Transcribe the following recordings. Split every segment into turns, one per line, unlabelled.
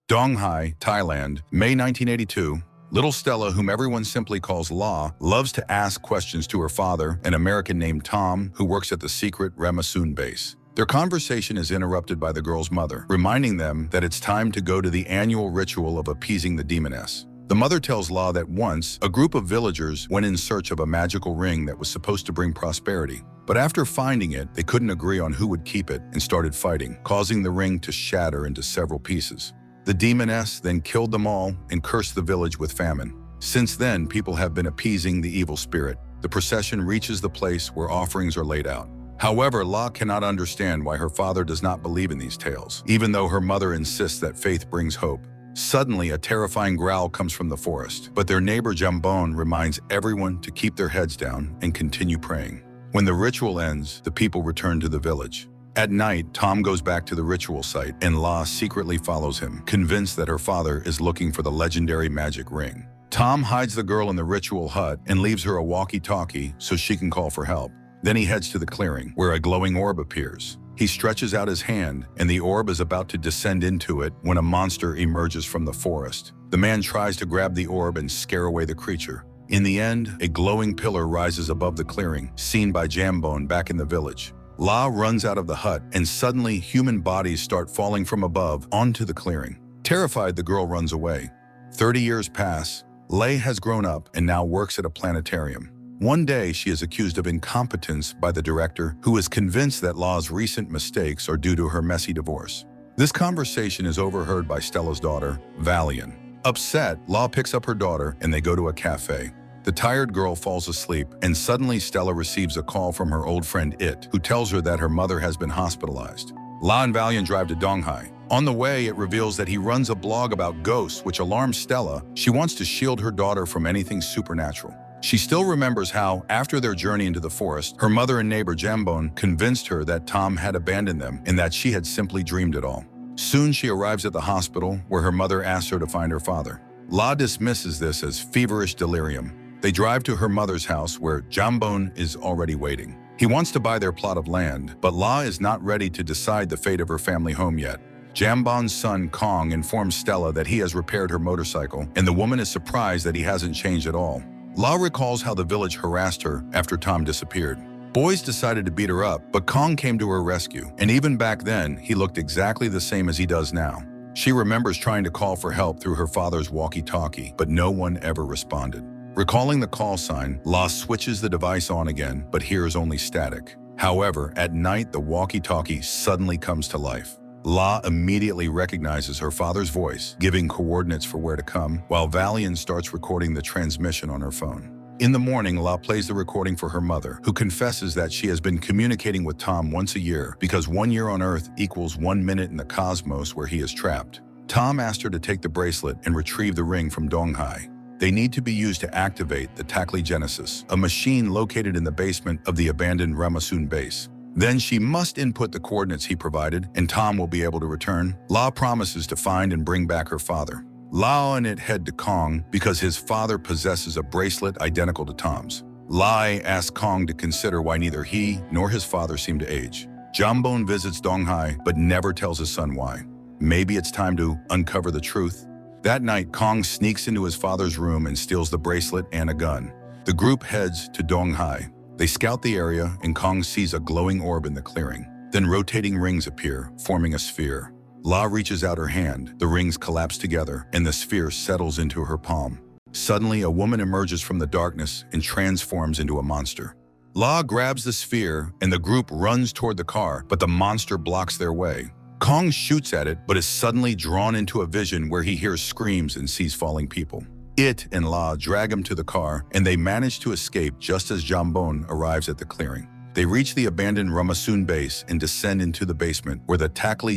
Dongghai, Thailand, May 1982. Little Stella, whom everyone simply calls La, loves to ask questions to her father, an American named Tom, who works at the secret Ramasoon base. Their conversation is interrupted by the girl's mother, reminding them that it's time to go to the annual ritual of appeasing the demoness. The mother tells La that once, a group of villagers went in search of a magical ring that was supposed to bring prosperity. But after finding it, they couldn't agree on who would keep it and started fighting, causing the ring to shatter into several pieces. The demoness then killed them all and cursed the village with famine. Since then, people have been appeasing the evil spirit. The procession reaches the place where offerings are laid out. However, La cannot understand why her father does not believe in these tales, even though her mother insists that faith brings hope. Suddenly, a terrifying growl comes from the forest, but their neighbor Jambon reminds everyone to keep their heads down and continue praying. When the ritual ends, the people return to the village. At night, Tom goes back to the ritual site, and La secretly follows him, convinced that her father is looking for the legendary magic ring. Tom hides the girl in the ritual hut and leaves her a walkie-talkie so she can call for help. Then he heads to the clearing, where a glowing orb appears. He stretches out his hand, and the orb is about to descend into it when a monster emerges from the forest. The man tries to grab the orb and scare away the creature. In the end, a glowing pillar rises above the clearing, seen by Jambone back in the village. La runs out of the hut, and suddenly human bodies start falling from above onto the clearing. Terrified, the girl runs away. 30 years pass. Lei has grown up and now works at a planetarium. One day, she is accused of incompetence by the director, who is convinced that La's recent mistakes are due to her messy divorce. This conversation is overheard by Stella's daughter, Valian. Upset, La picks up her daughter and they go to a cafe. The tired girl falls asleep, and suddenly Stella receives a call from her old friend It, who tells her that her mother has been hospitalized. La and Valian drive to Dongghai. On the way, it reveals that he runs a blog about ghosts, which alarms Stella. She wants to shield her daughter from anything supernatural. She still remembers how, after their journey into the forest, her mother and neighbor Jambone convinced her that Tom had abandoned them and that she had simply dreamed it all. Soon she arrives at the hospital, where her mother asks her to find her father. La dismisses this as feverish delirium. They drive to her mother's house, where Jambone is already waiting. He wants to buy their plot of land, but La is not ready to decide the fate of her family home yet. Jambone's son Kong informs Stella that he has repaired her motorcycle, and the woman is surprised that he hasn't changed at all. La recalls how the village harassed her after Tom disappeared. Boys decided to beat her up, but Kong came to her rescue, and even back then, he looked exactly the same as he does now. She remembers trying to call for help through her father's walkie-talkie, but no one ever responded. Recalling the call sign, La switches the device on again, but hears only static. However, at night, the walkie-talkie suddenly comes to life. La immediately recognizes her father's voice, giving coordinates for where to come, while Valian starts recording the transmission on her phone. In the morning, La plays the recording for her mother, who confesses that she has been communicating with Tom once a year because 1 year on Earth equals 1 minute in the cosmos where he is trapped. Tom asked her to take the bracelet and retrieve the ring from Dongghai. They need to be used to activate the Genesis, a machine located in the basement of the abandoned Ramasoon base. Then she must input the coordinates he provided, and Tom will be able to return. La promises to find and bring back her father. La and It head to Kong because his father possesses a bracelet identical to Tom's. Lai asks Kong to consider why neither he nor his father seem to age. Jambone visits Dongghai, but never tells his son why. Maybe it's time to uncover the truth. That night, Kong sneaks into his father's room and steals the bracelet and a gun. The group heads to Dongghai. They scout the area, and Kong sees a glowing orb in the clearing. Then rotating rings appear, forming a sphere. La reaches out her hand, the rings collapse together, and the sphere settles into her palm. Suddenly, a woman emerges from the darkness and transforms into a monster. La grabs the sphere, and the group runs toward the car, but the monster blocks their way. Kong shoots at it, but is suddenly drawn into a vision where he hears screams and sees falling people. It and La drag him to the car, and they manage to escape just as Jambone arrives at the clearing. They reach the abandoned Ramasoon base and descend into the basement where the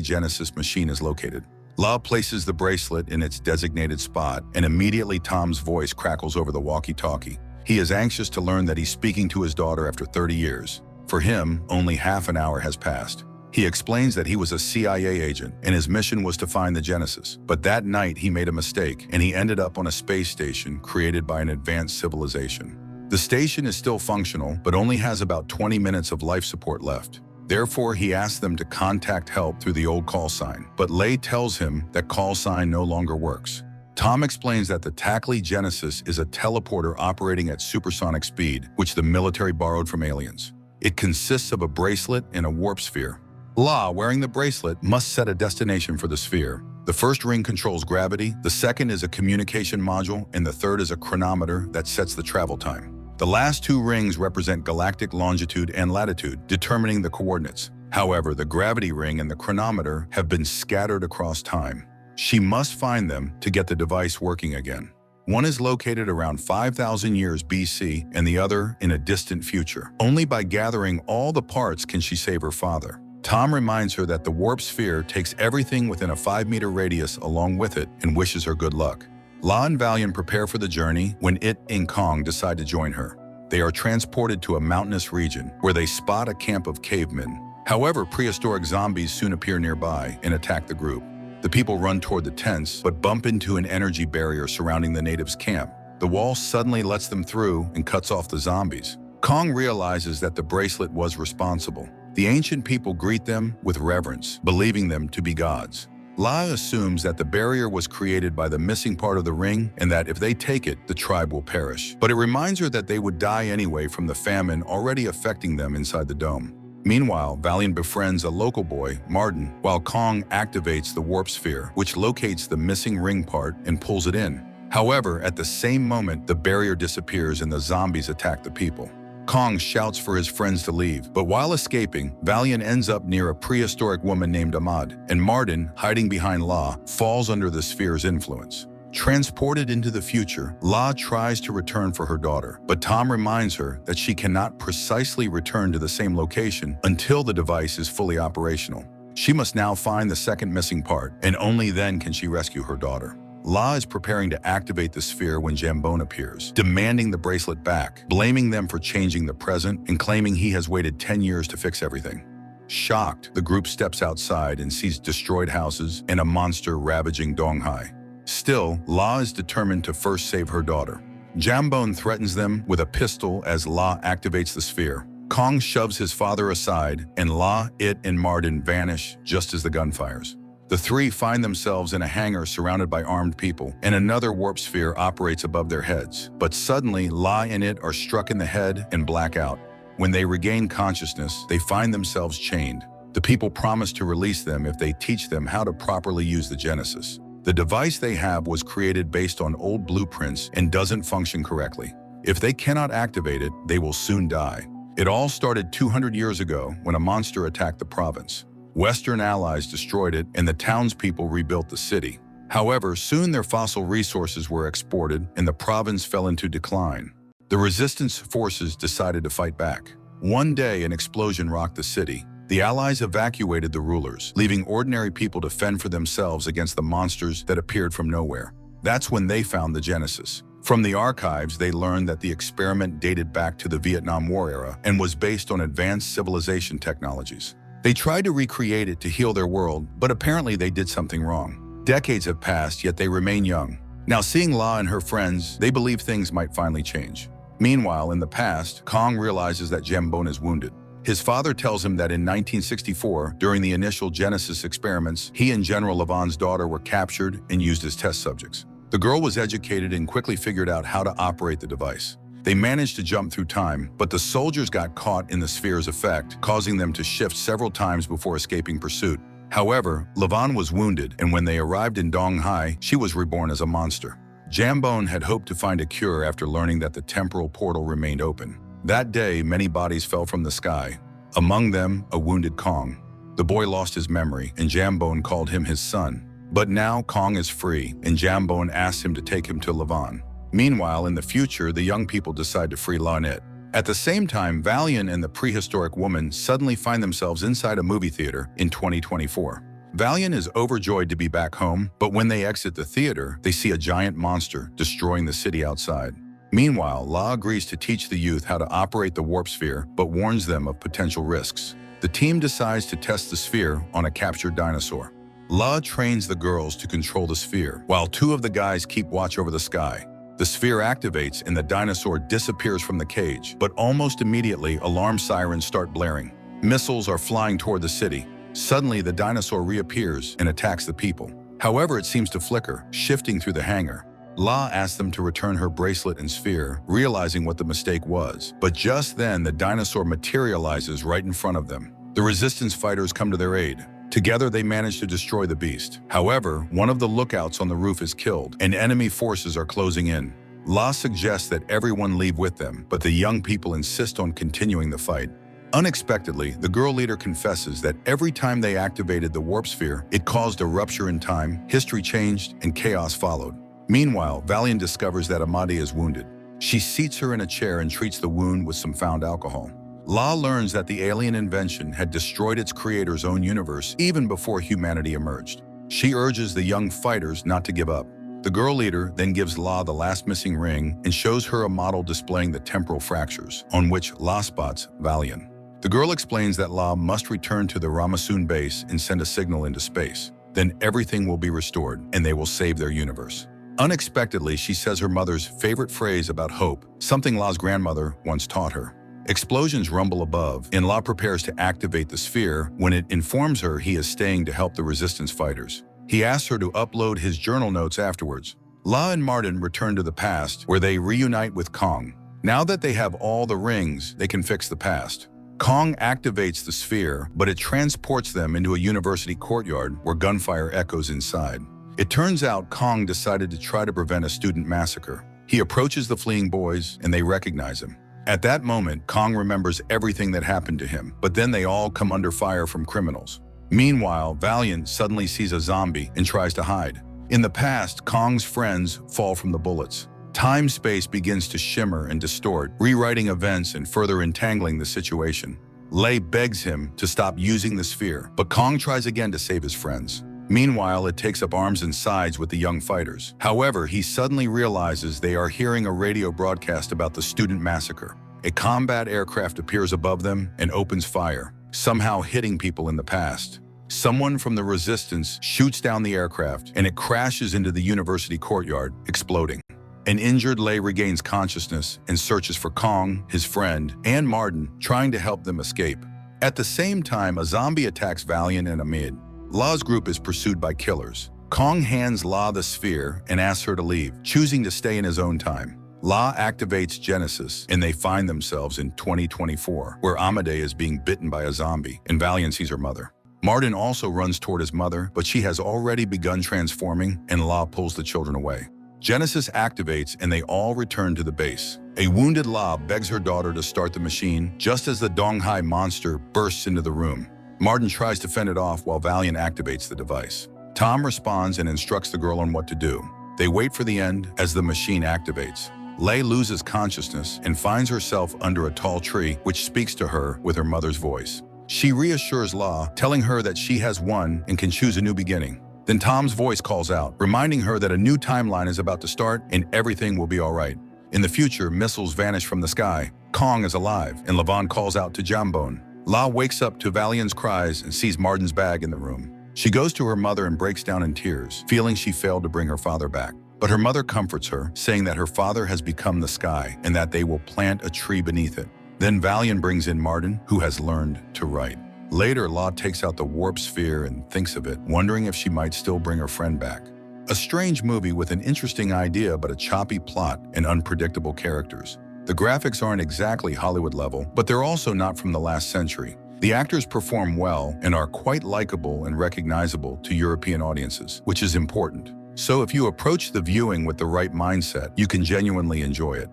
Genesis machine is located. La places the bracelet in its designated spot, and immediately Tom's voice crackles over the walkie-talkie. He is anxious to learn that he's speaking to his daughter after 30 years. For him, only half an hour has passed. He explains that he was a CIA agent and his mission was to find the Genesis. But that night he made a mistake and he ended up on a space station created by an advanced civilization. The station is still functional, but only has about 20 minutes of life support left. Therefore, he asks them to contact help through the old call sign, but Lei tells him that call sign no longer works. Tom explains that the Tackley Genesis is a teleporter operating at supersonic speed, which the military borrowed from aliens. It consists of a bracelet and a warp sphere. La, wearing the bracelet, must set a destination for the sphere. The first ring controls gravity, the second is a communication module, and the third is a chronometer that sets the travel time. The last two rings represent galactic longitude and latitude, determining the coordinates. However, the gravity ring and the chronometer have been scattered across time. She must find them to get the device working again. One is located around 5,000 years BC and the other in a distant future. Only by gathering all the parts can she save her father. Tom reminds her that the warp sphere takes everything within a 5-meter radius along with it and wishes her good luck. La and Valiant prepare for the journey when It and Kong decide to join her. They are transported to a mountainous region where they spot a camp of cavemen. However, prehistoric zombies soon appear nearby and attack the group. The people run toward the tents, but bump into an energy barrier surrounding the natives' camp. The wall suddenly lets them through and cuts off the zombies. Kong realizes that the bracelet was responsible. The ancient people greet them with reverence, believing them to be gods. La assumes that the barrier was created by the missing part of the ring and that if they take it, the tribe will perish. But it reminds her that they would die anyway from the famine already affecting them inside the dome. Meanwhile, Valiant befriends a local boy, Martin, while Kong activates the warp sphere, which locates the missing ring part and pulls it in. However, at the same moment, the barrier disappears and the zombies attack the people. Kong shouts for his friends to leave, but while escaping, Valiant ends up near a prehistoric woman named Ahmad, and Martin, hiding behind La, falls under the sphere's influence. Transported into the future, La tries to return for her daughter, but Tom reminds her that she cannot precisely return to the same location until the device is fully operational. She must now find the second missing part, and only then can she rescue her daughter. La is preparing to activate the sphere when Jambone appears, demanding the bracelet back, blaming them for changing the present, and claiming he has waited 10 years to fix everything. Shocked, the group steps outside and sees destroyed houses and a monster ravaging Dongghai. Still, La is determined to first save her daughter. Jambone threatens them with a pistol as La activates the sphere. Kong shoves his father aside, and La, It, and Martin vanish just as the gun fires. The three find themselves in a hangar surrounded by armed people, and another warp sphere operates above their heads. But suddenly, La and It are struck in the head and black out. When they regain consciousness, they find themselves chained. The people promise to release them if they teach them how to properly use the Genesis. The device they have was created based on old blueprints and doesn't function correctly. If they cannot activate it, they will soon die. It all started 200 years ago when a monster attacked the province. Western allies destroyed it, and the townspeople rebuilt the city. However, soon their fossil resources were exported, and the province fell into decline. The resistance forces decided to fight back. One day, an explosion rocked the city. The allies evacuated the rulers, leaving ordinary people to fend for themselves against the monsters that appeared from nowhere. That's when they found the Genesis. From the archives, they learned that the experiment dated back to the Vietnam War era and was based on advanced civilization technologies. They tried to recreate it to heal their world, but apparently they did something wrong. Decades have passed, yet they remain young. Now, seeing La and her friends, they believe things might finally change. Meanwhile, in the past, Kong realizes that Jambone is wounded. His father tells him that in 1964, during the initial Genesis experiments, he and General Levan's daughter were captured and used as test subjects. The girl was educated and quickly figured out how to operate the device. They managed to jump through time, but the soldiers got caught in the sphere's effect, causing them to shift several times before escaping pursuit. However, Levan was wounded, and when they arrived in Dongghai, she was reborn as a monster. Jambone had hoped to find a cure after learning that the temporal portal remained open. That day, many bodies fell from the sky. Among them, a wounded Kong. The boy lost his memory, and Jambone called him his son. But now Kong is free, and Jambone asks him to take him to Levan. Meanwhile, in the future, the young people decide to free La and It. At the same time, Valiant and the prehistoric woman suddenly find themselves inside a movie theater in 2024. Valiant is overjoyed to be back home, but when they exit the theater, they see a giant monster destroying the city outside. Meanwhile, La agrees to teach the youth how to operate the warp sphere, but warns them of potential risks. The team decides to test the sphere on a captured dinosaur. La trains the girls to control the sphere, while two of the guys keep watch over the sky. The sphere activates and the dinosaur disappears from the cage, but almost immediately alarm sirens start blaring. Missiles are flying toward the city. Suddenly, the dinosaur reappears and attacks the people. However, it seems to flicker, shifting through the hangar. La asks them to return her bracelet and sphere, realizing what the mistake was. But just then, the dinosaur materializes right in front of them. The resistance fighters come to their aid. Together, they manage to destroy the beast. However, one of the lookouts on the roof is killed, and enemy forces are closing in. La suggests that everyone leave with them, but the young people insist on continuing the fight. Unexpectedly, the girl leader confesses that every time they activated the warp sphere, it caused a rupture in time, history changed, and chaos followed. Meanwhile, Valiant discovers that Amade is wounded. She seats her in a chair and treats the wound with some found alcohol. La learns that the alien invention had destroyed its creator's own universe even before humanity emerged. She urges the young fighters not to give up. The girl leader then gives La the last missing ring and shows her a model displaying the temporal fractures, on which La spots Valiant. The girl explains that La must return to the Ramasun base and send a signal into space. Then everything will be restored, and they will save their universe. Unexpectedly, she says her mother's favorite phrase about hope, something La's grandmother once taught her. Explosions rumble above, and La prepares to activate the sphere when it informs her he is staying to help the resistance fighters. He asks her to upload his journal notes afterwards. La and Martin return to the past, where they reunite with Kong. Now that they have all the rings, they can fix the past. Kong activates the sphere, but it transports them into a university courtyard where gunfire echoes inside. It turns out Kong decided to try to prevent a student massacre. He approaches the fleeing boys, and they recognize him. At that moment, Kong remembers everything that happened to him, but then they all come under fire from criminals. Meanwhile, Valiant suddenly sees a zombie and tries to hide. In the past, Kong's friends fall from the bullets. Time-space begins to shimmer and distort, rewriting events and further entangling the situation. Lei begs him to stop using the sphere, but Kong tries again to save his friends. Meanwhile, it takes up arms and sides with the young fighters. However, he suddenly realizes they are hearing a radio broadcast about the student massacre. A combat aircraft appears above them and opens fire, somehow hitting people in the past. Someone from the resistance shoots down the aircraft, and it crashes into the university courtyard, exploding. An injured Lei regains consciousness and searches for Kong, his friend, and Martin, trying to help them escape. At the same time, a zombie attacks Valiant and Amid. La's group is pursued by killers. Kong hands La the sphere and asks her to leave, choosing to stay in his own time. La activates Genesis, and they find themselves in 2024, where Amade is being bitten by a zombie, and Valiant sees her mother. Martin also runs toward his mother, but she has already begun transforming, and La pulls the children away. Genesis activates, and they all return to the base. A wounded La begs her daughter to start the machine, just as the Dongghai monster bursts into the room. Martin tries to fend it off while Valiant activates the device. Tom responds and instructs the girl on what to do. They wait for the end as the machine activates. Lei loses consciousness and finds herself under a tall tree, which speaks to her with her mother's voice. She reassures La, telling her that she has won and can choose a new beginning. Then Tom's voice calls out, reminding her that a new timeline is about to start and everything will be all right. In the future, missiles vanish from the sky. Kong is alive, and Levon calls out to Jambone. La wakes up to Valiant's cries and sees Martin's bag in the room. She goes to her mother and breaks down in tears, feeling she failed to bring her father back. But her mother comforts her, saying that her father has become the sky and that they will plant a tree beneath it. Then Valiant brings in Martin, who has learned to write. Later, La takes out the warp sphere and thinks of it, wondering if she might still bring her friend back. A strange movie with an interesting idea but a choppy plot and unpredictable characters. The graphics aren't exactly Hollywood level, but they're also not from the last century. The actors perform well and are quite likable and recognizable to European audiences, which is important. So if you approach the viewing with the right mindset, you can genuinely enjoy it.